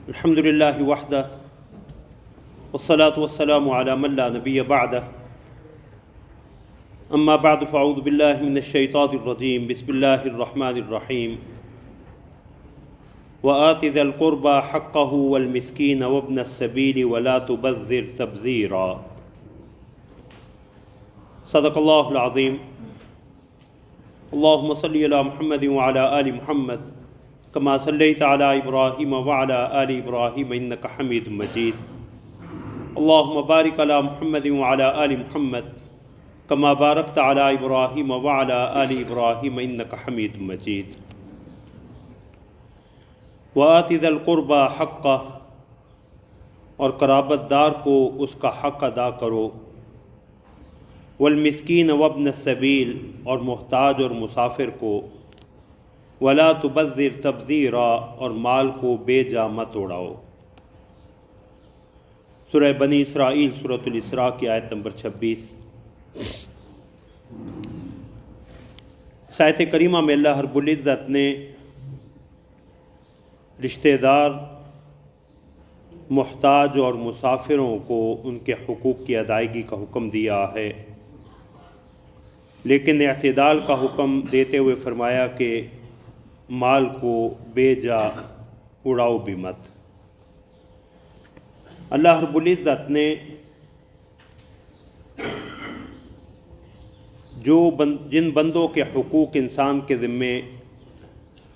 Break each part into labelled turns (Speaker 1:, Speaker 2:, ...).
Speaker 1: الحمد للہ وحدہ والصلاة والسلام علی من لا نبی بعدہ اما بعد فاعوذ باللہ من الشیطان الرجیم بسم اللہ الرحمن الرحیم وآت ذا القربى حقه والمسکین وابن السبیل ولا تبذر تبذیرا صدق اللہ العظیم اللہم صلی علی محمد وعلی آل محمد کما صلیت علی ابراہیم وعلی آل ابراہیم انک حمید مجید اللہم بارک علی محمد وعلی آل محمد کما بارکت علی ابراہیم وعلی آل ابراہیم انک حمید مجید وآت ذا القربى حقہ، اور قرابت دار کو اس کا حق ادا کرو، والمسکین وابن السبیل، اور محتاج اور مسافر کو، ولا تبذر تبذیرا، اور مال کو بے جا مت اڑاؤ۔ سورہ بنی اسرائیل سورۃ الاسراء کی آیت نمبر 26۔ اس آیت کریمہ میں اللہ رب العزت نے رشتہ دار، محتاج اور مسافروں کو ان کے حقوق کی ادائیگی کا حکم دیا ہے، لیکن اعتدال کا حکم دیتے ہوئے فرمایا کہ مال کو بے جا اڑاؤ بھی مت۔ اللہ رب العزت نے جن بندوں کے حقوق انسان کے ذمے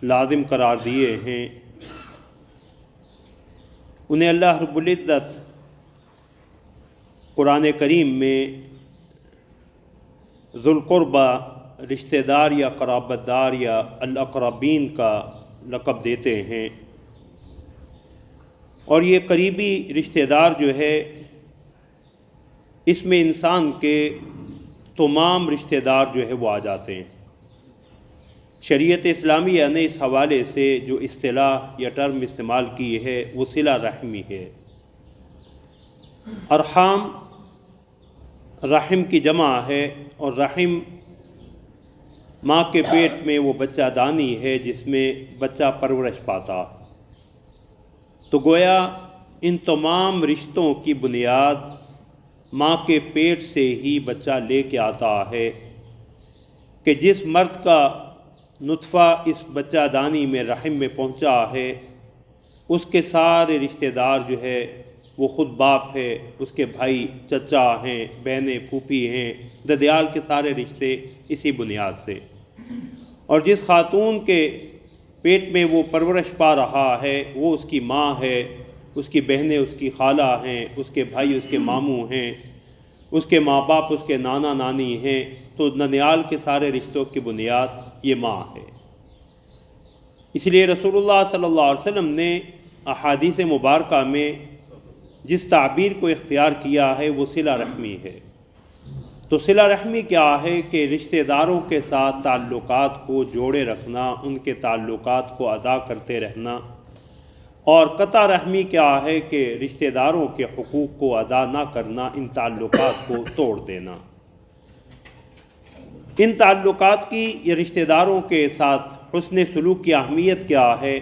Speaker 1: لازم قرار دیے ہیں، انہیں اللہ رب العزت قرآن کریم میں ذو القربہ، رشتہ دار یا قرابت دار یا الاقربین کا لقب دیتے ہیں، اور یہ قریبی رشتہ دار جو ہے، اس میں انسان کے تمام رشتہ دار جو ہے وہ آ جاتے ہیں۔ شریعت اسلامیہ نے اس حوالے سے جو اصطلاح یا ٹرم استعمال کی ہے وہ صلہ رحمی ہے۔ ارحام رحم کی جمع ہے، اور رحم ماں کے پیٹ میں وہ بچہ دانی ہے جس میں بچہ پرورش پاتا۔ تو گویا ان تمام رشتوں کی بنیاد ماں کے پیٹ سے ہی بچہ لے کے آتا ہے، کہ جس مرد کا نطفہ اس بچہ دانی میں رحم میں پہنچا ہے، اس کے سارے رشتہ دار جو ہے وہ خود باپ ہے، اس کے بھائی چچا ہیں، بہنیں پھوپھی ہیں، ددیال کے سارے رشتے اسی بنیاد سے۔ اور جس خاتون کے پیٹ میں وہ پرورش پا رہا ہے وہ اس کی ماں ہے، اس کی بہنیں اس کی خالہ ہیں، اس کے بھائی اس کے ماموں ہیں، اس کے ماں باپ اس کے نانا نانی ہیں، تو ننیال کے سارے رشتوں کی بنیاد یہ ماں ہے۔ اس لیے رسول اللہ صلی اللہ علیہ وسلم نے احادیث مبارکہ میں جس تعبیر کو اختیار کیا ہے وہ صلہ رحمی ہے۔ تو صلہ رحمی کیا ہے کہ رشتہ داروں کے ساتھ تعلقات کو جوڑے رکھنا، ان کے تعلقات کو ادا کرتے رہنا، اور قطع رحمی کیا ہے کہ رشتہ داروں کے حقوق کو ادا نہ کرنا، ان تعلقات کو توڑ دینا۔ ان تعلقات کی یا رشتہ داروں کے ساتھ حسن سلوک کی اہمیت کیا ہے؟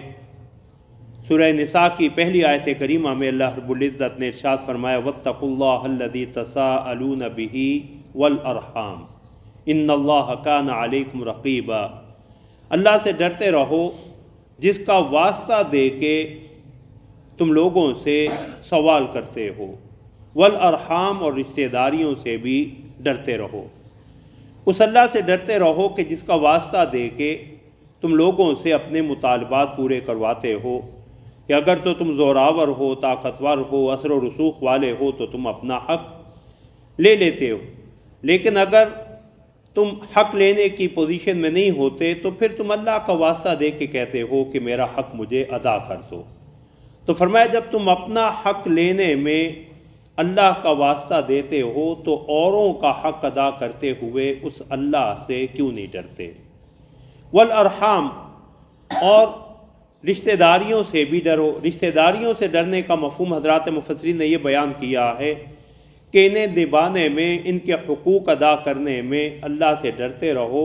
Speaker 1: سورہ نساء کی پہلی آیت کریمہ میں اللہ رب العزت نے ارشاد فرمایا واتقوا اللہ الذی تساءلون بہ والارحام ان اللہ کان علیکم رقیبا، اللہ سے ڈرتے رہو جس کا واسطہ دے کے تم لوگوں سے سوال کرتے ہو، والارحام، اور رشتہ داریوں سے بھی ڈرتے رہو۔ اس اللہ سے ڈرتے رہو کہ جس کا واسطہ دے کے تم لوگوں سے اپنے مطالبات پورے کرواتے ہو، کہ اگر تو تم زوراور ہو، طاقتور ہو، اثر و رسوخ والے ہو تو تم اپنا حق لے لیتے ہو، لیکن اگر تم حق لینے کی پوزیشن میں نہیں ہوتے تو پھر تم اللہ کا واسطہ دے کے کہتے ہو کہ میرا حق مجھے ادا کر دو۔ تو فرمایا جب تم اپنا حق لینے میں اللہ کا واسطہ دیتے ہو تو اوروں کا حق ادا کرتے ہوئے اس اللہ سے کیوں نہیں ڈرتے؟ والارحام، اور رشتہ داریوں سے بھی ڈرو۔ رشتہ داریوں سے ڈرنے کا مفہوم حضرات مفسرین نے یہ بیان کیا ہے کہ انہیں نبھانے میں، ان کے حقوق ادا کرنے میں اللہ سے ڈرتے رہو،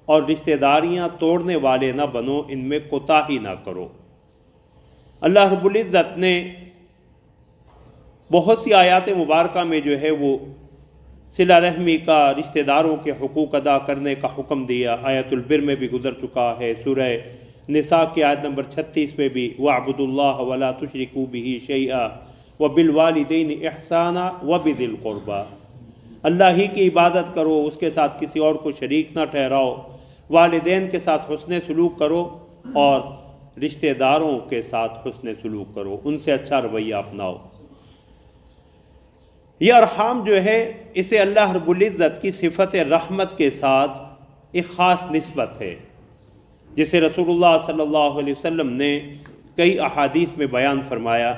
Speaker 1: اور رشتہ داریاں توڑنے والے نہ بنو، ان میں کوتاہی نہ کرو۔ اللہ رب العزت نے بہت سی آیات مبارکہ میں جو ہے وہ صلہ رحمی کا، رشتہ داروں کے حقوق ادا کرنے کا حکم دیا۔ آیت البر میں بھی گزر چکا ہے، سورہ نساء کی آیت نمبر 36 میں بھی وَاعْبُدُوا اللَّهَ وَلَا تُشْرِكُوا بِهِ شَيْئًا وَبِالْوَالِدَيْنِ إِحْسَانًا وَبِذِي الْقُرْبَىٰ، اللہ ہی کی عبادت کرو، اس کے ساتھ کسی اور کو شریک نہ ٹھہراؤ، والدین کے ساتھ حسن سلوک کرو اور رشتہ داروں کے ساتھ حسن سلوک کرو، ان سے اچھا رویہ اپناؤ۔ یہ ارحام جو ہے اسے اللہ رب العزت کی صفت رحمت کے ساتھ ایک خاص نسبت ہے، جسے رسول اللہ صلی اللہ علیہ وسلم نے کئی احادیث میں بیان فرمایا۔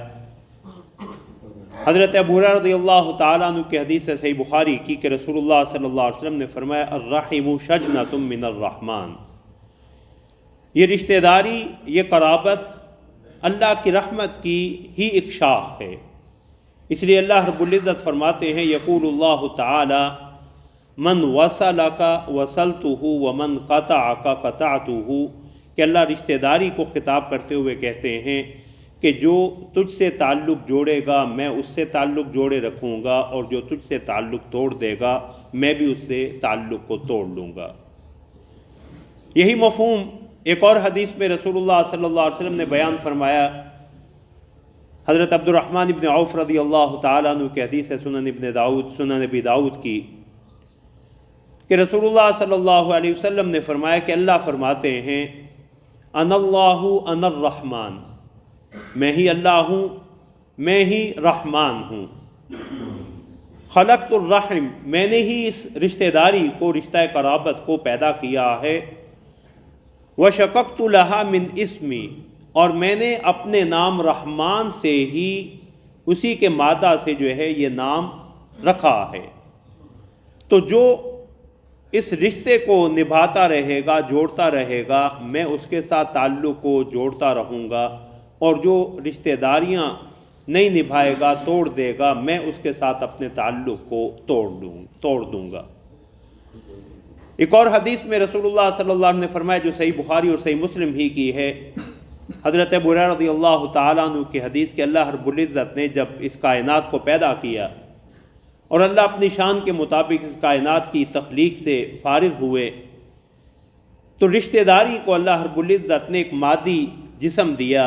Speaker 1: حضرت ابو ہریرہ رضی اللہ تعالیٰ عنہ کی حدیث ہے صحیح بخاری کی کہ رسول اللہ صلی اللہ علیہ وسلم نے فرمایا الرحم شجنۃ من الرحمن، یہ رشتہ داری، یہ قرابت اللہ کی رحمت کی ہی ایک شاخ ہے۔ اس لیے اللہ رب العزت فرماتے ہیں یقول اللہ تعالی من وصلک وصلتہ ومن قطعک قطعتہ، کہ اللہ رشتہ داری کو خطاب کرتے ہوئے کہتے ہیں کہ جو تجھ سے تعلق جوڑے گا میں اس سے تعلق جوڑے رکھوں گا، اور جو تجھ سے تعلق توڑ دے گا میں بھی اس سے تعلق کو توڑ لوں گا۔ یہی مفہوم ایک اور حدیث میں رسول اللہ صلی اللہ علیہ وسلم نے بیان فرمایا۔ حضرت عبد الرحمن ابن عوف رضی اللہ تعالیٰ عنہ کی حدیث ہے سنن ابی داؤد کی، کہ رسول اللہ صلی اللہ علیہ وسلم نے فرمایا کہ اللہ فرماتے ہیں انا اللہ انا الرحمن، میں ہی اللہ ہوں، میں ہی رحمان ہوں، خلقت الرحم، میں نے ہی اس رشتہ داری کو، رشتہ قرابت کو پیدا کیا ہے، وشققت لها من اسمی، اور میں نے اپنے نام رحمان سے ہی، اسی کے مادہ سے جو ہے یہ نام رکھا ہے۔ تو جو اس رشتے کو نبھاتا رہے گا، جوڑتا رہے گا، میں اس کے ساتھ تعلق کو جوڑتا رہوں گا، اور جو رشتہ داریاں نہیں نبھائے گا، توڑ دے گا، میں اس کے ساتھ اپنے تعلق کو توڑ دوں گا۔ ایک اور حدیث میں رسول اللہ صلی اللہ علیہ وسلم نے فرمایا جو صحیح بخاری اور صحیح مسلم ہی کی ہے، حضرت ابو ہریرہ رضی اللہ تعالیٰ عنہ کی حدیث کہ اللہ رب العزت نے جب اس کائنات کو پیدا کیا اور اللہ اپنی شان کے مطابق اس کائنات کی تخلیق سے فارغ ہوئے، تو رشتہ داری کو اللہ رب العزت نے ایک مادی جسم دیا،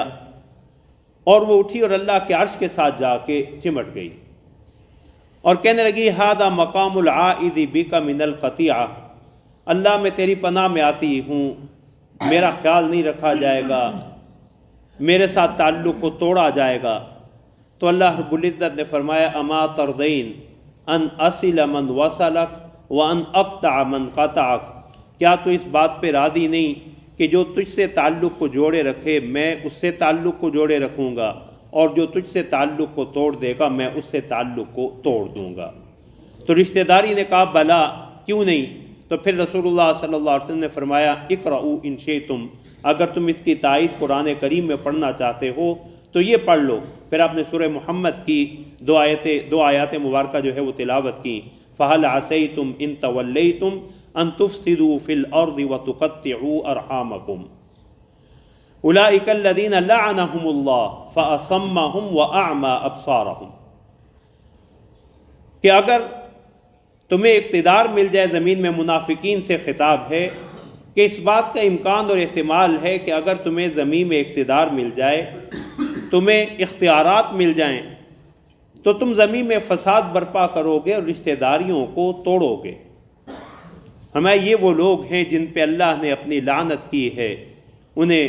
Speaker 1: اور وہ اٹھی اور اللہ کے عرش کے ساتھ جا کے چمٹ گئی اور کہنے لگی ھذا مقام العائذ بک من القطیعہ، اللہ میں تیری پناہ میں آتی ہوں، میرا خیال نہیں رکھا جائے گا، میرے ساتھ تعلق کو توڑا جائے گا۔ تو اللہ رب العزت نے فرمایا اما ترضین ان اصل من وصلک وان اقطع من قطعک، کیا تو اس بات پہ راضی نہیں کہ جو تجھ سے تعلق کو جوڑے رکھے میں اس سے تعلق کو جوڑے رکھوں گا، اور جو تجھ سے تعلق کو توڑ دے گا میں اس سے تعلق کو توڑ دوں گا۔ تو رشتہ داری نے کہا بلا کیوں نہیں؟ تو پھر رسول اللہ صلی اللہ علیہ وسلم نے فرمایا اقرؤوا ان شئتم، اگر تم اس کی تائید قرآن کریم میں پڑھنا چاہتے ہو تو یہ پڑھ لو۔ پھر آپ نے سورہ محمد کی دو آیات مبارکہ جو ہے وہ تلاوت کی، فَهَلْ عَسَيْتُمْ إِن تَوَلَّيْتُمْ أَن تُفْسِدُوا فِي الْأَرْضِ وَتُقَطِّعُوا أَرْحَامَكُمْ أُولَٰئِكَ الَّذِينَ لَعَنَهُمُ اللَّهُ فَأَصَمَّهُمْ وَأَعْمَىٰ أَبْصَارَهُمْ، کہ اگر تمہیں اقتدار مل جائے زمین میں، منافقین سے خطاب ہے کہ اس بات کا امکان اور احتمال ہے کہ اگر تمہیں زمین میں اقتدار مل جائے، تمہیں اختیارات مل جائیں، تو تم زمین میں فساد برپا کرو گے اور رشتہ داریوں کو توڑو گے۔ ہمیں یہ وہ لوگ ہیں جن پہ اللہ نے اپنی لعنت کی ہے، انہیں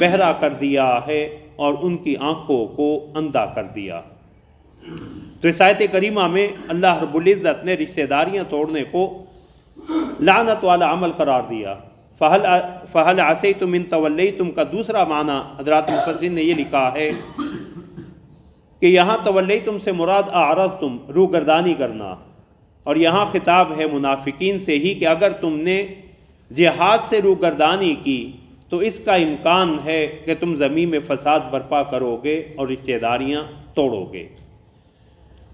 Speaker 1: بہرا کر دیا ہے اور ان کی آنکھوں کو اندھا کر دیا۔ تو اس آیت کریمہ میں اللہ رب العزت نے رشتہ داریاں توڑنے کو لعنت والا عمل قرار دیا۔ فَهَلْ عَسَيْتُمْ إِن تَوَلَّيْتُمْ کا دوسرا معنی حضرات مفسرین نے یہ لکھا ہے کہ یہاں تولیتم سے مراد اعرضتم، روگردانی کرنا، اور یہاں خطاب ہے منافقین سے ہی کہ اگر تم نے جہاد سے روگردانی کی تو اس کا امکان ہے کہ تم زمین میں فساد برپا کرو گے اور رشتہ داریاں توڑو گے۔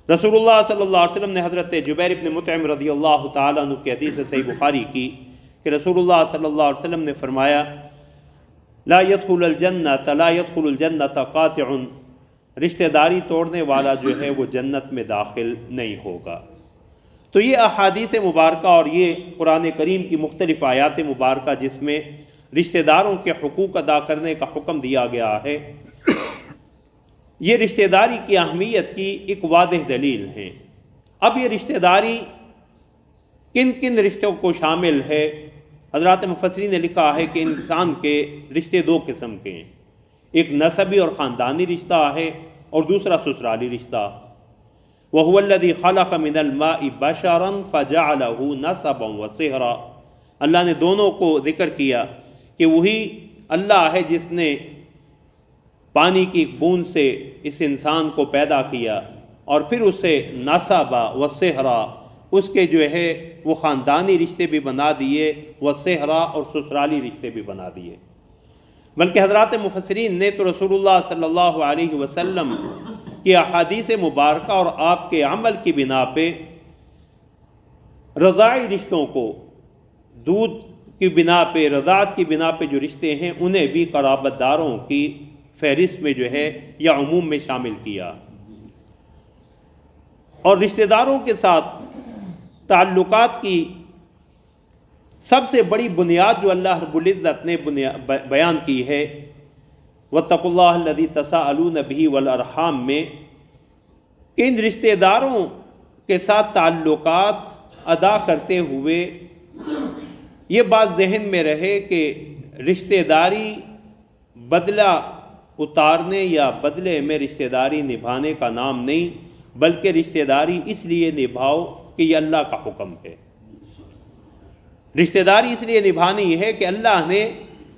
Speaker 1: رسول اللہ صلی اللہ علیہ وسلم نے حضرت جبیر بن مطعم رضی اللہ تعالیٰ عنہ کی حدیث صحیح بخاری کی کہ رسول اللہ صلی اللہ علیہ وسلم نے فرمایا لا يدخل الجنت لا يدخل الجنت قاطع، رشتہ داری توڑنے والا جو ہے وہ جنت میں داخل نہیں ہوگا۔ تو یہ احادیث مبارکہ اور یہ قرآن کریم کی مختلف آیات مبارکہ جس میں رشتہ داروں کے حقوق ادا کرنے کا حکم دیا گیا ہے، یہ رشتہ داری کی اہمیت کی ایک واضح دلیل ہے۔ اب یہ رشتہ داری کن کن رشتوں کو شامل ہے؟ حضرات مفسرین نے لکھا ہے کہ انسان کے رشتے دو قسم کے ہیں، ایک نسبی اور خاندانی رشتہ ہے اور دوسرا سسرالی رشتہ۔ وَهُوَ الَّذِي خَلَقَ مِنَ الْمَاءِ بَشَرًا فَجَعَلَهُ نَسَبًا وَصِهْرًا، اللہ نے دونوں کو ذکر کیا کہ وہی اللہ ہے جس نے پانی کی ایک بوند سے اس انسان کو پیدا کیا اور پھر اسے نسبا وصہرا، اس کے جو ہے وہ خاندانی رشتے بھی بنا دیے، وصہرا اور سسرالی رشتے بھی بنا دیے۔ بلکہ حضرات مفسرین نے تو رسول اللہ صلی اللہ علیہ وسلم کی احادیث مبارکہ اور آپ کے عمل کی بنا پہ رضاعی رشتوں کو، دودھ کی بنا پہ، رضاعت کی بنا پہ جو رشتے ہیں انہیں بھی قرابت داروں کی فہرست میں جو ہے یا عموم میں شامل کیا۔ اور رشتہ داروں کے ساتھ تعلقات کی سب سے بڑی بنیاد جو اللہ رب العزت نے بیان کی ہے وَاتَّقُوا اللَّهَ الَّذِي تَسَاءَلُونَ بِهِ وَالْأَرْحَامَ میں، کہ ان رشتہ داروں کے ساتھ تعلقات ادا کرتے ہوئے یہ بات ذہن میں رہے کہ رشتہ داری بدلہ اتارنے یا بدلے میں رشتہ داری نبھانے کا نام نہیں، بلکہ رشتہ داری اس لیے نبھاؤ کہ یہ اللہ کا حکم ہے۔ رشتہ داری اس لیے نبھانی ہے کہ اللہ نے،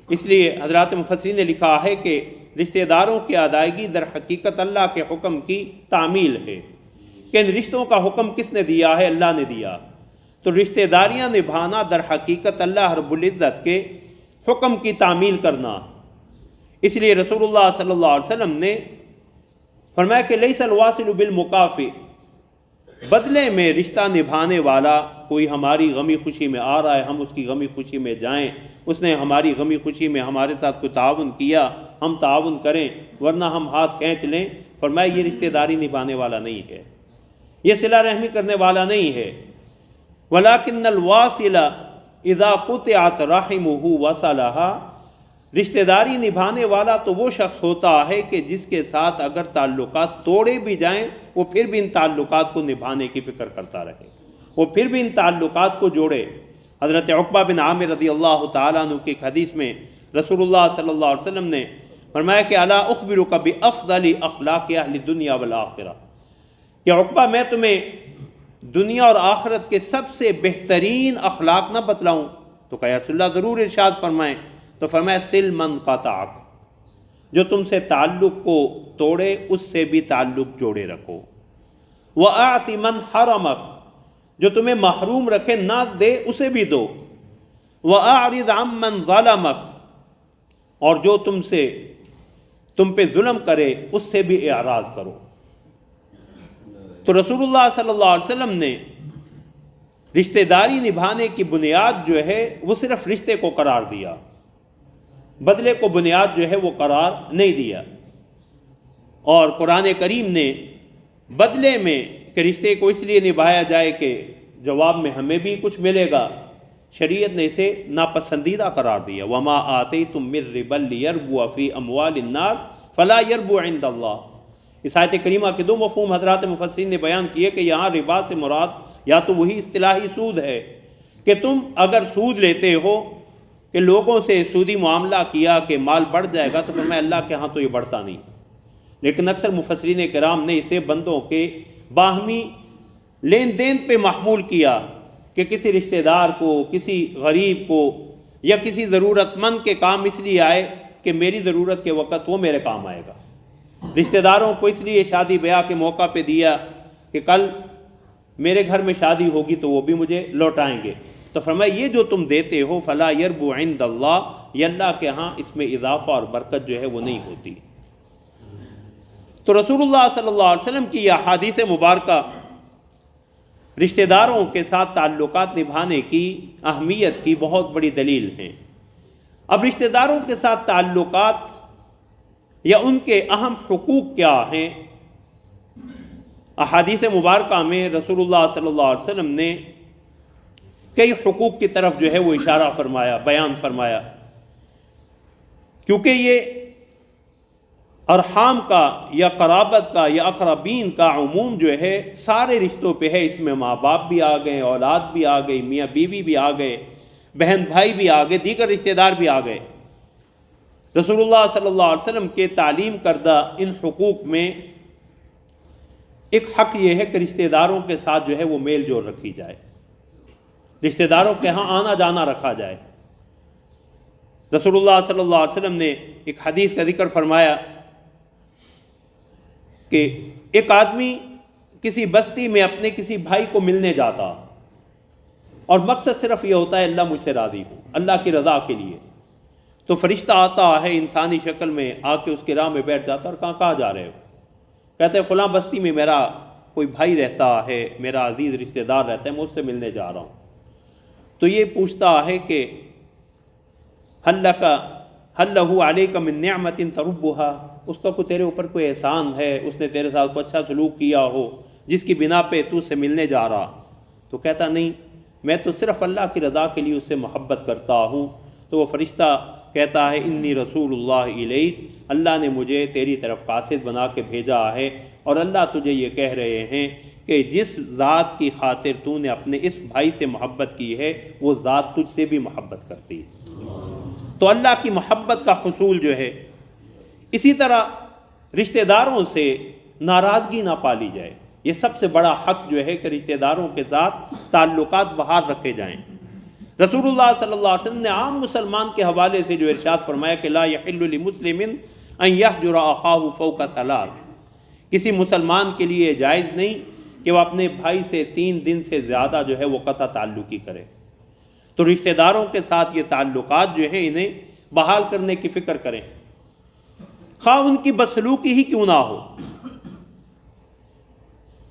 Speaker 1: اس لیے حضرات مفسرین نے لکھا ہے کہ رشتہ داروں کی ادائیگی در حقیقت اللہ کے حکم کی تعمیل ہے، کہ ان رشتوں کا حکم کس نے دیا ہے؟ اللہ نے دیا۔ تو رشتہ داریاں نبھانا در حقیقت اللہ رب العزت کے حکم کی تعمیل کرنا۔ اس لیے رسول اللہ صلی اللہ علیہ وسلم نے فرمایا کہ لیس الواصل بالمکافئ، بدلے میں رشتہ نبھانے والا کوئی ہماری غمی خوشی میں آ رہا ہے، ہم اس کی غمی خوشی میں جائیں، اس نے ہماری غمی خوشی میں ہمارے ساتھ کوئی تعاون کیا، ہم تعاون کریں، ورنہ ہم ہاتھ کھینچ لیں، فرمایا یہ رشتہ داری نبھانے والا نہیں ہے، یہ صلہ رحمی کرنے والا نہیں ہے۔ وَلَكِنَّ الْوَاصِلَ إِذَا قُطِعَتْ رَحِمُهُ وَصَلَهَا، رشتہ داری نبھانے والا تو وہ شخص ہوتا ہے کہ جس کے ساتھ اگر تعلقات توڑے بھی جائیں وہ پھر بھی ان تعلقات کو نبھانے کی فکر کرتا رہے، وہ پھر بھی ان تعلقات کو جوڑے۔ حضرت عقبہ بن عامر رضی اللہ تعالیٰ عنہ کی ایک حدیث میں رسول اللہ صلی اللہ علیہ وسلم نے فرمایا کہ الا اخبرک بافضل اخلاق اہل الدنیا والآخرہ، کہ عقبہ میں تمہیں دنیا اور آخرت کے سب سے بہترین اخلاق نہ بتلاؤں؟ تو کہا یا رسول اللہ ضرور ارشاد فرمائیں۔ تو فرمایا سل من قطعک، جو تم سے تعلق کو توڑے اس سے بھی تعلق جوڑے رکھو۔ وَأَعْطِ مَنْ حَرَمَكَ، جو تمہیں محروم رکھے نہ دے اسے بھی دو۔ وَأَعْرِضْ عَمَّنْ ظَلَمَكَ، اور جو تم پہ ظلم کرے اس سے بھی اعراض کرو۔ تو رسول اللہ صلی اللہ علیہ وسلم نے رشتہ داری نبھانے کی بنیاد جو ہے وہ صرف رشتے کو قرار دیا، بدلے کو بنیاد جو ہے وہ قرار نہیں دیا۔ اور قرآن کریم نے بدلے میں کہ رشتے کو اس لیے نبھایا جائے کہ جواب میں ہمیں بھی کچھ ملے گا، شریعت نے اسے ناپسندیدہ قرار دیا۔ وَمَا آتَيْتُم مِّن رِّبًا لِيَرْبُوَ فِي أَمْوَالِ النَّاسِ فَلَا يَرْبُو عِندَ اللَّهِ، اس آیت کریمہ کے دو مفہوم حضرات مفسرین نے بیان کیے کہ یہاں ربا سے مراد یا تو وہی اصطلاحی سود ہے کہ تم اگر سود لیتے ہو کہ لوگوں سے سودی معاملہ کیا کہ مال بڑھ جائے گا، تو فرمایا اللہ کے ہاں تو یہ بڑھتا نہیں، لیکن اکثر مفسرین کرام نے اسے بندوں کے باہمی لین دین پہ محمول کیا کہ کسی رشتہ دار کو، کسی غریب کو یا کسی ضرورت مند کے کام اس لیے آئے کہ میری ضرورت کے وقت وہ میرے کام آئے گا۔ رشتہ داروں کو اس لیے شادی بیاہ کے موقع پہ دیا کہ کل میرے گھر میں شادی ہوگی تو وہ بھی مجھے لوٹائیں گے، تو فرمایا یہ جو تم دیتے ہو فلا یربو عند اللہ، یہ اللہ کے ہاں اس میں اضافہ اور برکت جو ہے وہ نہیں ہوتی۔ تو رسول اللہ صلی اللہ علیہ وسلم کی یہ احادیث مبارکہ رشتہ داروں کے ساتھ تعلقات نبھانے کی اہمیت کی بہت بڑی دلیل ہیں۔ اب رشتہ داروں کے ساتھ تعلقات یا ان کے اہم حقوق کیا ہیں؟ احادیث مبارکہ میں رسول اللہ صلی اللہ علیہ وسلم نے کئی حقوق کی طرف جو ہے وہ اشارہ فرمایا، بیان فرمایا، کیونکہ یہ ارحام کا یا قرابت کا یا اقربین کا عموم جو ہے سارے رشتوں پہ ہے۔ اس میں ماں باپ بھی آ گئے، اولاد بھی آ گئی، میاں بیوی بھی آ گئے، بہن بھائی بھی آ گئے، دیگر رشتہ دار بھی آ گئے۔ رسول اللہ صلی اللہ علیہ وسلم کے تعلیم کردہ ان حقوق میں ایک حق یہ ہے کہ رشتہ داروں کے ساتھ جو ہے وہ میل جول رکھی جائے، رشتہ داروں کے ہاں آنا جانا رکھا جائے۔ رسول اللہ صلی اللہ علیہ وسلم نے ایک حدیث کا ذکر فرمایا کہ ایک آدمی کسی بستی میں اپنے کسی بھائی کو ملنے جاتا اور مقصد صرف یہ ہوتا ہے اللہ مجھ سے راضی ہو، اللہ کی رضا کے لیے، تو فرشتہ آتا ہے انسانی شکل میں، آ کے اس کے راہ میں بیٹھ جاتا اور کہاں جا رہے ہو؟ کہتے ہیں فلاں بستی میں میرا کوئی بھائی رہتا ہے، میرا عزیز رشتہ دار رہتا ہے، میں اس سے ملنے جا رہا ہوں۔ تو یہ پوچھتا ہے کہ حل لہ علیک من نعمت تربھا، اس کا کوئی تیرے اوپر کوئی احسان ہے، اس نے تیرے ساتھ کوئی اچھا سلوک کیا ہو جس کی بنا پہ تو سے ملنے جا رہا؟ تو کہتا نہیں، میں تو صرف اللہ کی رضا کے لیے اس سے محبت کرتا ہوں۔ تو وہ فرشتہ کہتا ہے انی رسول اللہ الیک، اللہ نے مجھے تیری طرف قاصد بنا کے بھیجا ہے، اور اللہ تجھے یہ کہہ رہے ہیں کہ جس ذات کی خاطر تو نے اپنے اس بھائی سے محبت کی ہے وہ ذات تجھ سے بھی محبت کرتی ہے۔ تو اللہ کی محبت کا حصول جو ہے، اسی طرح رشتہ داروں سے ناراضگی نہ پالی جائے، یہ سب سے بڑا حق جو ہے کہ رشتہ داروں کے ساتھ تعلقات بحال رکھے جائیں۔ رسول اللہ صلی اللہ علیہ وسلم نے عام مسلمان کے حوالے سے جو ارشاد فرمایا کہ لا یحل لمسلم ان یہجر اخاہ فوق ثلاث، کسی مسلمان کے لیے جائز نہیں کہ وہ اپنے بھائی سے 3 دن سے زیادہ جو ہے وہ قطع تعلقی کرے۔ تو رشتہ داروں کے ساتھ یہ تعلقات جو ہے انہیں بحال کرنے کی فکر کریں، خواہ ان کی بدسلوکی ہی کیوں نہ ہو۔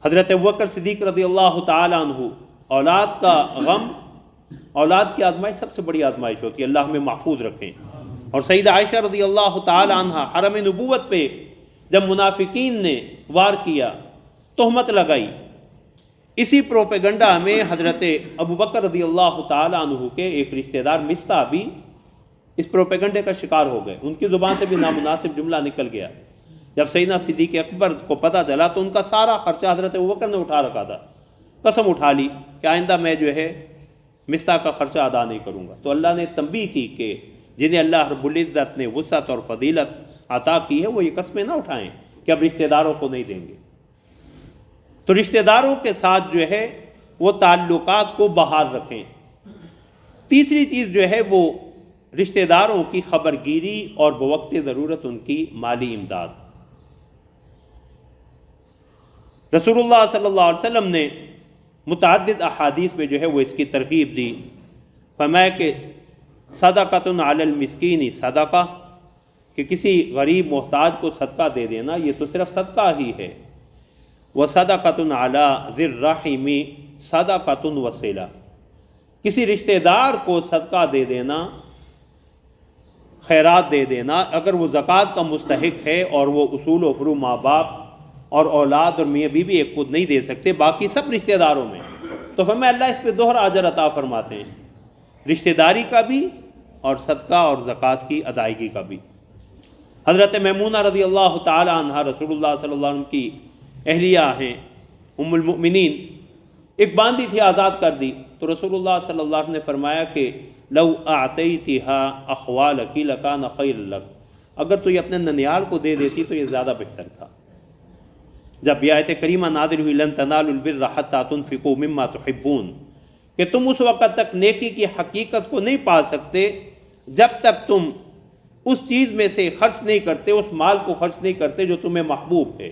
Speaker 1: حضرت ابوبکر صدیق رضی اللہ تعالی عنہ، اولاد کا غم، اولاد کی آزمائش سب سے بڑی آزمائش ہوتی ہے، اللہ ہمیں محفوظ رکھیں۔ اور سیدہ عائشہ رضی اللہ تعالی عنہ حرم نبوت پہ جب منافقین نے وار کیا، تہمت لگائی، اسی پروپیگنڈا میں حضرت ابوبکر رضی اللہ تعالی عنہ کے ایک رشتہ دار مصطح بھی اس پروپیگنڈے کا شکار ہو گئے، ان کی زبان سے بھی نامناسب جملہ نکل گیا۔ جب سیدنا صدیق اکبر کو پتہ چلا تو ان کا سارا خرچہ حضرت ابوبکر نے اٹھا رکھا تھا، قسم اٹھا لی کہ آئندہ میں جو ہے مصطح کا خرچہ ادا نہیں کروں گا۔ تو اللہ نے تنبیہ کی کہ جنہیں اللہ رب العزت نے وسعت اور فضیلت عطا کی ہے وہ یہ قسمیں نہ اٹھائیں کہ اب رشتہ داروں کو نہیں دیں گے۔ تو رشتہ داروں کے ساتھ جو ہے وہ تعلقات کو بحال رکھیں۔ تیسری چیز جو ہے وہ رشتہ داروں کی خبرگیری اور بوقت ضرورت ان کی مالی امداد۔ رسول اللہ صلی اللہ علیہ وسلم نے متعدد احادیث میں جو ہے وہ اس کی ترغیب دی، فرمایا کہ صدقۃ علی المسکین صدقہ، کہ کسی غریب محتاج کو صدقہ دے دینا یہ تو صرف صدقہ ہی ہے، وصدقۃ علی ذی الرحم صدقۃ وصلہ، کسی رشتہ دار کو صدقہ دے دینا، خیرات دے دینا، اگر وہ زکوٰۃ کا مستحق ہے اور وہ اصول و فروع ماں باپ اور اولاد اور میاں بیوی ایک خود نہیں دے سکتے، باقی سب رشتہ داروں میں، تو فرمایا اللہ اس پہ دوہرا اجر عطا فرماتے ہیں، رشتہ داری کا بھی اور صدقہ اور زکوٰۃ کی ادائیگی کا بھی۔ حضرت میمونہ رضی اللہ تعالی عنہ رسول اللہ صلی اللہ علیہ وسلم کی اہلیہ ہیں، ام المؤمنین، ایک باندی تھی آزاد کر دی، تو رسول اللہ صلی اللہ علیہ وسلم نے فرمایا کہ لو اعطیتها اخوالک لکان خیر لک، اگر تو یہ اپنے ننیال کو دے دیتی تو یہ زیادہ بہتر تھا۔ جب یہ آیت کریمہ نازل ہوئی لن تنالوا البر حتی تنفقوا مما تحبون، کہ تم اس وقت تک نیکی کی حقیقت کو نہیں پا سکتے جب تک تم اس چیز میں سے خرچ نہیں کرتے، اس مال کو خرچ نہیں کرتے جو تمہیں محبوب ہے۔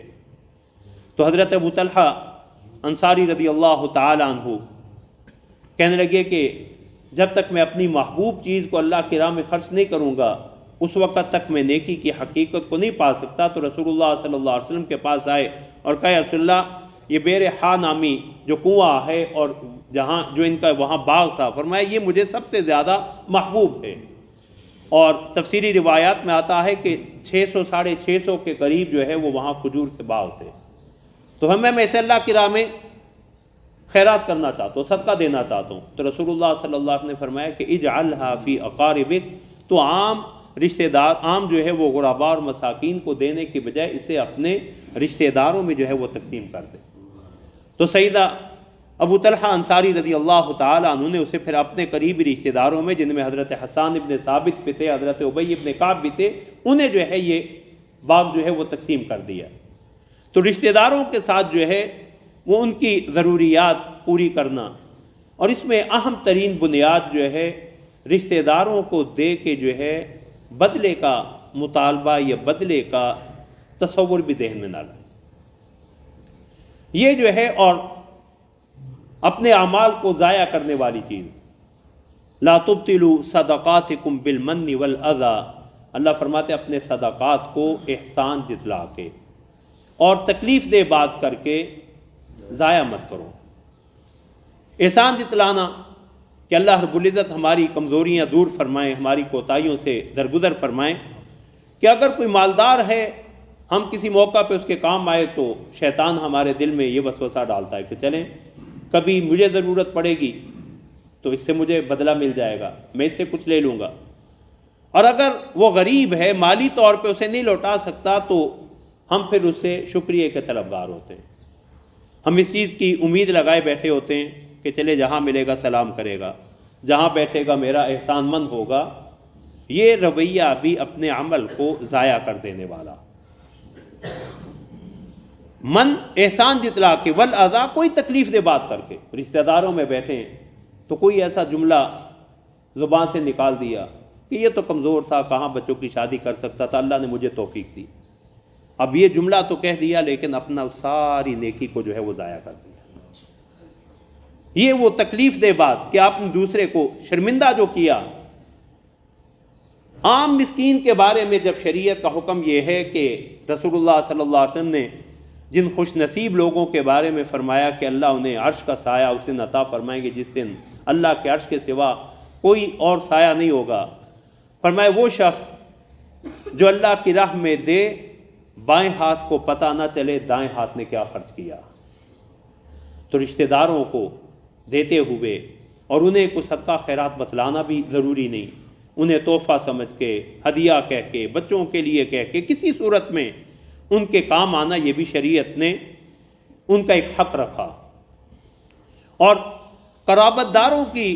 Speaker 1: تو حضرت ابو طلحہ انصاری رضی اللہ تعالی عنہ کہنے لگے کہ جب تک میں اپنی محبوب چیز کو اللہ کی راہ میں خرچ نہیں کروں گا اس وقت تک میں نیکی کی حقیقت کو نہیں پا سکتا۔ تو رسول اللہ صلی اللہ علیہ وسلم کے پاس آئے اور کہا یا رسول اللہ، یہ بیر ہا نامی جو کنواں ہے اور جہاں جو ان کا وہاں باغ تھا، فرمایا یہ مجھے سب سے زیادہ محبوب ہے، اور تفسیری روایات میں آتا ہے کہ 600 650 کے قریب جو ہے وہ وہاں کھجور کے باغ تھے۔ تو میں اسے اللہ کی راہ میں خیرات کرنا چاہتا ہوں، صدقہ دینا چاہتا ہوں، تو رسول اللہ صلی اللہ علیہ وسلم نے فرمایا کہ اجعلھا فی اقاربک، تو عام رشتہ دار، عام جو ہے وہ غرباء اور مساکین کو دینے کی بجائے اسے اپنے رشتہ داروں میں جو ہے وہ تقسیم کر دے۔ تو سیدہ ابو طلحہ انصاری رضی اللہ تعالیٰ عنہ نے اسے پھر اپنے قریبی رشتہ داروں میں، جن میں حضرت حسان ابن ثابت بھی تھے، حضرت ابی ابن کعب بھی تھے، انہیں جو ہے یہ باغ جو ہے وہ تقسیم کر دیا۔ تو رشتہ داروں کے ساتھ جو ہے وہ ان کی ضروریات پوری کرنا، اور اس میں اہم ترین بنیاد جو ہے رشتہ داروں کو دے کے جو ہے بدلے کا مطالبہ یا بدلے کا تصور بھی ذہن میں نہ لائے۔ یہ جو ہے اور اپنے اعمال کو ضائع کرنے والی چیز، لا تبطلوا صدقاتکم بالمن والاذی، اللہ فرماتے ہیں اپنے صدقات کو احسان جتلا کے اور تکلیف دہ بات کر کے ضائع مت کرو۔ احسان جتلانا کہ اللہ رب العزت ہماری کمزوریاں دور فرمائیں، ہماری کوتاہیوں سے درگزر فرمائیں، کہ اگر کوئی مالدار ہے، ہم کسی موقع پہ اس کے کام آئے تو شیطان ہمارے دل میں یہ وسوسہ ڈالتا ہے کہ چلیں کبھی مجھے ضرورت پڑے گی تو اس سے مجھے بدلہ مل جائے گا، میں اس سے کچھ لے لوں گا، اور اگر وہ غریب ہے، مالی طور پہ اسے نہیں لوٹا سکتا، تو ہم پھر اس سے شکریہ کے طلبگار ہوتے ہیں، ہم اس چیز کی امید لگائے بیٹھے ہوتے ہیں کہ چلے جہاں ملے گا سلام کرے گا، جہاں بیٹھے گا میرا احسان مند ہوگا۔ یہ رویہ بھی اپنے عمل کو ضائع کر دینے والا۔ من احسان جتلا کے، والاذی کوئی تکلیف دہ بات کر کے، رشتہ داروں میں بیٹھے ہیں تو کوئی ایسا جملہ زبان سے نکال دیا کہ یہ تو کمزور تھا، کہاں بچوں کی شادی کر سکتا تھا، اللہ نے مجھے توفیق دی، اب یہ جملہ تو کہہ دیا لیکن اپنا ساری نیکی کو جو ہے وہ ضائع کر دیا۔ یہ وہ تکلیف دہ بات کہ آپ نے دوسرے کو شرمندہ جو کیا۔ عام مسکین کے بارے میں جب شریعت کا حکم یہ ہے کہ رسول اللہ صلی اللہ علیہ وسلم نے جن خوش نصیب لوگوں کے بارے میں فرمایا کہ اللہ انہیں عرش کا سایہ اس دن عطا فرمائیں گے جس دن اللہ کے عرش کے سوا کوئی اور سایہ نہیں ہوگا، فرمایا وہ شخص جو اللہ کی راہ میں دے، بائیں ہاتھ کو پتہ نہ چلے دائیں ہاتھ نے کیا خرچ کیا۔ تو رشتہ داروں کو دیتے ہوئے اور انہیں کوئی صدقہ خیرات بتلانا بھی ضروری نہیں، انہیں تحفہ سمجھ کے، ہدیہ کہہ کے، بچوں کے لیے کہہ کے، کسی صورت میں ان کے کام آنا، یہ بھی شریعت نے ان کا ایک حق رکھا۔ اور قرابت داروں کی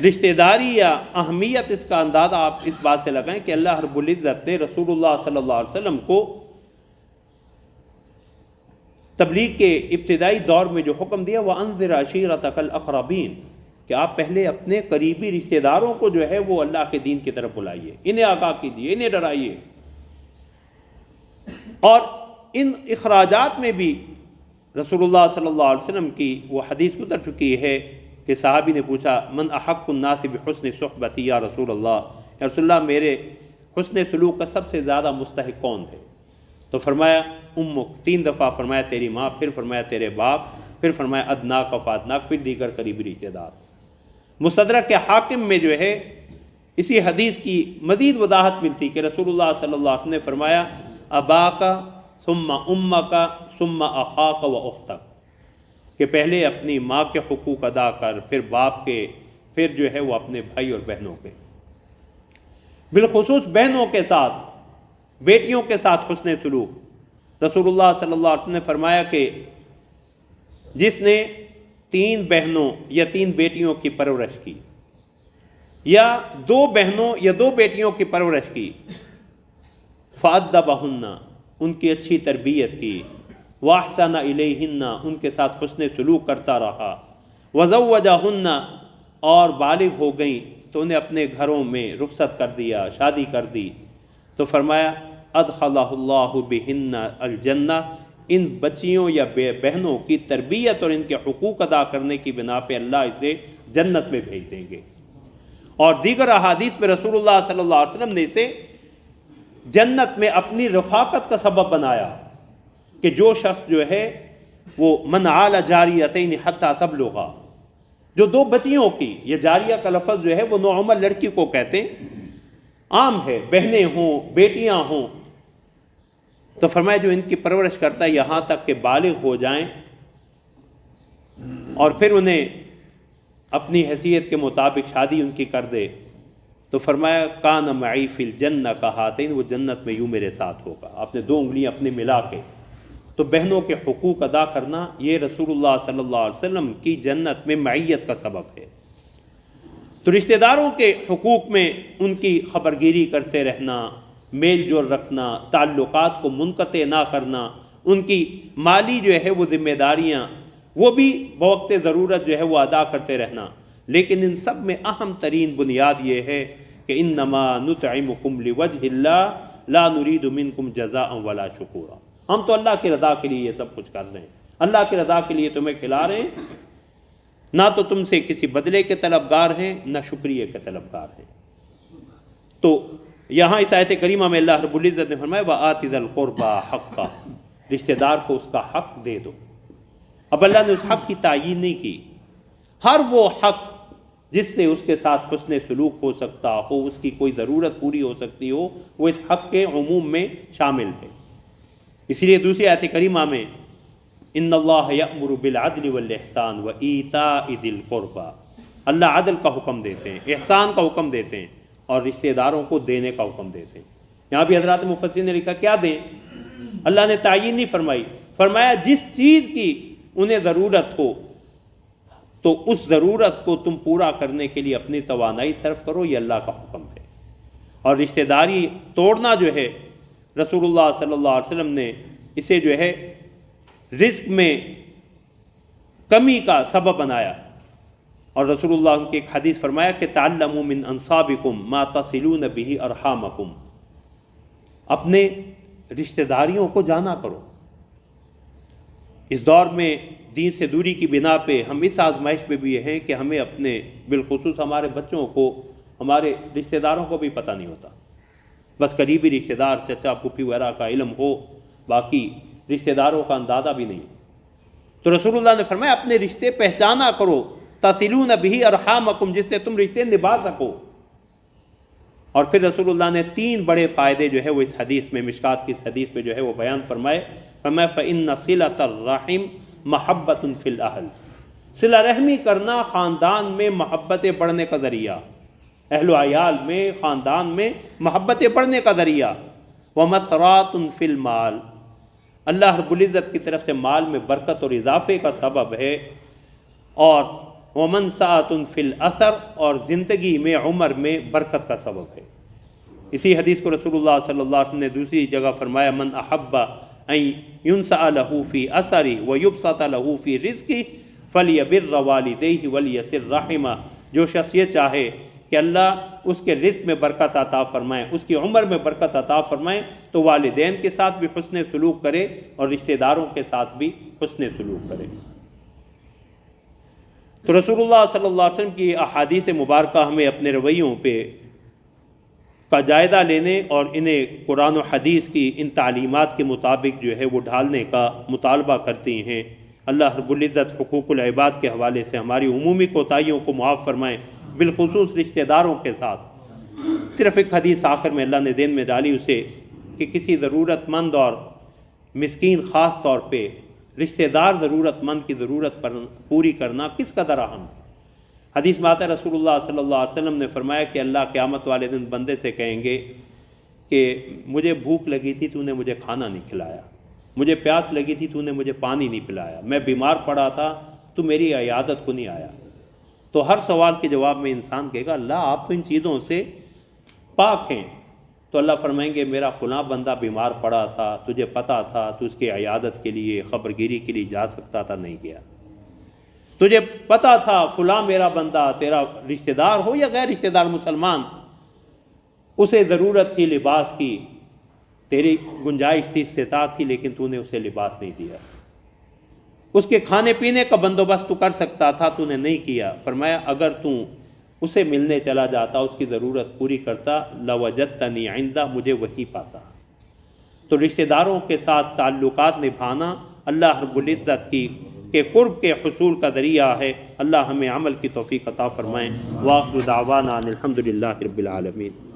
Speaker 1: رشتہ داری یا اہمیت، اس کا اندازہ آپ اس بات سے لگائیں کہ اللہ رب العزت نے رسول اللہ صلی اللہ علیہ وسلم کو تبلیغ کے ابتدائی دور میں جو حکم دیا، وَأَنذِرْ عَشِيرَتَكَ الْأَقْرَبِينَ، کہ آپ پہلے اپنے قریبی رشتہ داروں کو جو ہے وہ اللہ کے دین کی طرف بلائیے، انہیں آگاہ کیجیے، انہیں ڈرائیے۔ اور ان اخراجات میں بھی رسول اللہ صلی اللہ علیہ وسلم کی وہ حدیث گزر چکی ہے کہ صحابی نے پوچھا، من احق الناس بحسن صحبتی یا رسول اللہ، یا رسول اللہ میرے حسن سلوک کا سب سے زیادہ مستحق کون ہے؟ تو فرمایا امک، 3 دفعہ فرمایا تیری ماں، پھر فرمایا تیرے باپ، پھر فرمایا ادناک و فادناک، پھر دیگر قریبی رشتہ دار۔ مستدرک کے حاکم میں جو ہے اسی حدیث کی مزید وضاحت ملتی کہ رسول اللہ صلی اللہ علیہ وسلم نے فرمایا اباک ثم امک ثم اخاک و اختک، کہ پہلے اپنی ماں کے حقوق ادا کر، پھر باپ کے، پھر جو ہے وہ اپنے بھائی اور بہنوں کے، بالخصوص بہنوں کے ساتھ، بیٹیوں کے ساتھ حسن سلوک۔ رسول اللہ صلی اللہ علیہ وسلم نے فرمایا کہ جس نے 3 بہنوں یا 3 بیٹیوں کی پرورش کی، یا 2 بہنوں یا 2 بیٹیوں کی پرورش کی، فَأَدَّبَهُنَّ، ان کی اچھی تربیت کی، وَأَحْسَنَ إِلَيْهِنَّ، ان کے ساتھ حسن سلوک کرتا رہا، وَزَوَّجَهُنَّ، اور بالغ ہو گئیں تو انہیں اپنے گھروں میں رخصت کر دیا، شادی کر دی، تو فرمایا ادخلہ اللہ بہن الجنہ، ان بچیوں یا بہنوں کی تربیت اور ان کے حقوق ادا کرنے کی بنا پہ اللہ اسے جنت میں بھیج دیں گے۔ اور دیگر احادیث میں رسول اللہ صلی اللہ علیہ وسلم نے اسے جنت میں اپنی رفاقت کا سبب بنایا کہ جو شخص جو ہے وہ من عال جاریتین حتی تبلغا، جو 2 بچیوں کی، یہ جاریہ کا لفظ جو ہے وہ نوعمر لڑکی کو کہتے ہیں، عام ہے، بہنیں ہوں، بیٹیاں ہوں، تو فرمایا جو ان کی پرورش کرتا ہے یہاں تک کہ بالغ ہو جائیں اور پھر انہیں اپنی حیثیت کے مطابق شادی ان کی کر دے، تو فرمایا کان معی فی الجنہ کہاتین، وہ جنت میں یوں میرے ساتھ ہوگا. آپ نے 2 انگلیاں اپنے ملا کے. تو بہنوں کے حقوق ادا کرنا یہ رسول اللہ صلی اللہ علیہ وسلم کی جنت میں معیت کا سبب ہے. تو رشتہ داروں کے حقوق میں ان کی خبرگیری کرتے رہنا، میل جول رکھنا، تعلقات کو منقطع نہ کرنا، ان کی مالی جو ہے وہ ذمہ داریاں وہ بھی بوقت ضرورت جو ہے وہ ادا کرتے رہنا. لیکن ان سب میں اہم ترین بنیاد یہ ہے کہ انما نطعمکم لوجہ اللہ لا نرید منکم جزاء ولا شکورا. ہم تو اللہ کی رضا کے لیے یہ سب کچھ کر رہے ہیں، اللہ کی رضا کے لیے تمہیں کھلا رہے ہیں، نہ تو تم سے کسی بدلے کے طلبگار ہیں نہ شکریہ کے طلبگار ہیں. تو یہاں اس آیت کریمہ میں اللہ رب العزت نے فرمایا وَآتِ ذَا الْقُرْبَى حَقَّهُ، رشتہ دار کو اس کا حق دے دو. اب اللہ نے اس حق کی تعیین نہیں کی. ہر وہ حق جس سے اس کے ساتھ حسن سلوک ہو سکتا ہو، اس کی کوئی ضرورت پوری ہو سکتی ہو، وہ اس حق کے عموم میں شامل ہے. اس لیے دوسری آیت کریمہ میں ان اللہ یأمر بالعدل والاحسان وایتاء ذی القربى، اللہ عدل کا حکم دیتے ہیں، احسان کا حکم دیتے ہیں اور رشتہ داروں کو دینے کا حکم دیتے ہیں. یہاں بھی حضرات مفسرین نے لکھا کیا دیں؟ اللہ نے تعیین نہیں فرمائی، فرمایا جس چیز کی انہیں ضرورت ہو تو اس ضرورت کو تم پورا کرنے کے لیے اپنی توانائی صرف کرو، یہ اللہ کا حکم ہے. اور رشتہ داری توڑنا جو ہے رسول اللہ صلی اللہ علیہ وسلم نے اسے جو ہے رزق میں کمی کا سبب بنایا. اور رسول اللہ کی ایک حدیث فرمایا کہ تعلموا من انصابکم ما تصلون به ارحامکم، اپنے رشتہ داریوں کو جانا کرو. اس دور میں دین سے دوری کی بنا پہ ہم اس آزمائش پہ بھی ہیں کہ ہمیں اپنے بالخصوص ہمارے بچوں کو، ہمارے رشتہ داروں کو بھی پتہ نہیں ہوتا. بس قریبی رشتہ دار چچا پھوپھی وغیرہ کا علم ہو، باقی رشتہ داروں کا اندازہ بھی نہیں. تو رسول اللہ نے فرمایا اپنے رشتے پہچانا کرو، تصلون به ارحامکم، جس سے تم رشتے نبھا سکو. اور پھر رسول اللہ نے 3 بڑے فائدے جو ہے وہ اس حدیث میں، مشکات کی اس حدیث میں جو ہے وہ بیان فرمائے. فرمایا فإن صلة الرحم محبت فی الاہل، صلہ رحمی کرنا خاندان میں محبتیں بڑھنے کا ذریعہ، اہل و عیال میں، خاندان میں محبتیں بڑھنے کا ذریعہ. ومثرات فی المال، اللہ رب العزت کی طرف سے مال میں برکت اور اضافے کا سبب ہے. اور ومنسعۃ فی الاثر، اور زندگی میں، عمر میں برکت کا سبب ہے. اسی حدیث کو رسول اللہ صلی اللہ علیہ وسلم نے دوسری جگہ فرمایا من احب ان ينسأ له في اثری ويبسط له في رزقی فلیبر والدیہ ولیصل رحمہ، جو شخص یہ چاہے کہ اللہ اس کے رزق میں برکت عطا فرمائے، اس کی عمر میں برکت عطا فرمائے، تو والدین کے ساتھ بھی حسن سلوک کرے اور رشتہ داروں کے ساتھ بھی حسن سلوک کرے. تو رسول اللہ صلی اللہ علیہ وسلم کی احادیث مبارکہ ہمیں اپنے رویوں پہ کا جائزہ لینے اور انہیں قرآن و حدیث کی ان تعلیمات کے مطابق جو ہے وہ ڈھالنے کا مطالبہ کرتی ہیں. اللہ رب العزت حقوق العباد کے حوالے سے ہماری عمومی کوتاہیوں کو معاف فرمائیں، بالخصوص رشتہ داروں کے ساتھ. صرف ایک حدیث آخر میں اللہ نے دین میں ڈالی اسے کہ کسی ضرورت مند اور مسکین، خاص طور پہ رشتہ دار ضرورت مند کی ضرورت پر پوری کرنا کس قدر اہم. حدیث میں آتا ہے رسول اللہ صلی اللہ علیہ وسلم نے فرمایا کہ اللہ قیامت والے دن بندے سے کہیں گے کہ مجھے بھوک لگی تھی تو نے مجھے کھانا نہیں کھلایا، مجھے پیاس لگی تھی تو نے مجھے پانی نہیں پلایا، میں بیمار پڑا تھا تو میری عیادت کو نہیں آیا. تو ہر سوال کے جواب میں انسان کہے گا اللہ آپ تو ان چیزوں سے پاک ہیں. تو اللہ فرمائیں گے میرا فلاں بندہ بیمار پڑا تھا، تجھے پتہ تھا، تو اس کی عیادت کے لیے، خبرگیری کے لیے جا سکتا تھا، نہیں گیا. تجھے پتہ تھا فلاں میرا بندہ، تیرا رشتہ دار ہو یا غیر رشتہ دار مسلمان، اسے ضرورت تھی لباس کی، تیری گنجائش تھی، استطاعت تھی، لیکن تو نے اسے لباس نہیں دیا. اس کے کھانے پینے کا بندوبست تو کر سکتا تھا، تو نے نہیں کیا. فرمایا اگر تو اسے ملنے چلا جاتا، اس کی ضرورت پوری کرتا، لوجدتنی عندہ، مجھے وہی پاتا. تو رشتہ داروں کے ساتھ تعلقات نبھانا اللہ رب العزت کی کے قرب کے حصول کا ذریعہ ہے. اللہ ہمیں عمل کی توفیق عطا فرمائیں. وآخر دعوانا ان الحمد للہ رب العالمین.